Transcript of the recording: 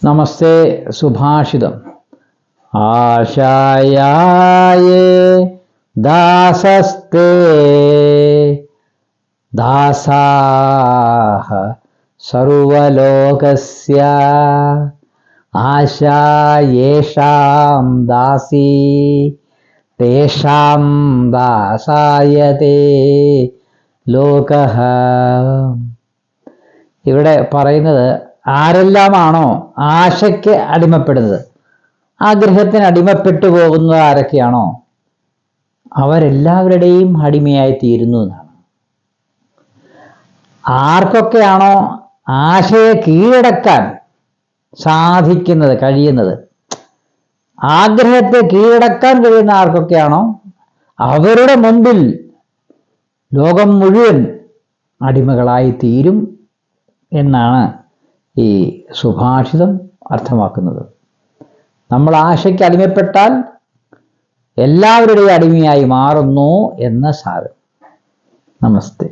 നമസ്തേ സുഭാഷിതം. ആശായേ ദാസസ്തേ ദാസാഃ സർവലോകസ്യ ആശാ യേഷാം ദാസീ തേഷാം ദാസായതേ ലോകഃ. ഇവിടെ പറയുന്നത് ആരെല്ലാമാണോ ആശയ്ക്ക് അടിമപ്പെടുന്നത്, ആഗ്രഹത്തിന് അടിമപ്പെട്ടു പോകുന്നത് ആരൊക്കെയാണോ അവരെല്ലാവരുടെയും അടിമയായി തീരുന്നു എന്നാണ്. ആർക്കൊക്കെയാണോ ആശയെ കീഴടക്കാൻ കഴിയുന്നത്, ആഗ്രഹത്തെ കീഴടക്കാൻ കഴിയുന്ന ആർക്കൊക്കെയാണോ അവരുടെ മുമ്പിൽ ലോകം മുഴുവൻ അടിമകളായി തീരും എന്നാണ് ഈ സുഭാഷിതം അർത്ഥമാക്കുന്നത്. നമ്മൾ ആശയ്ക്ക് അടിമപ്പെട്ടാൽ എല്ലാവരുടെയും അടിമയായി മാറുന്നു എന്ന സാരം. നമസ്തേ.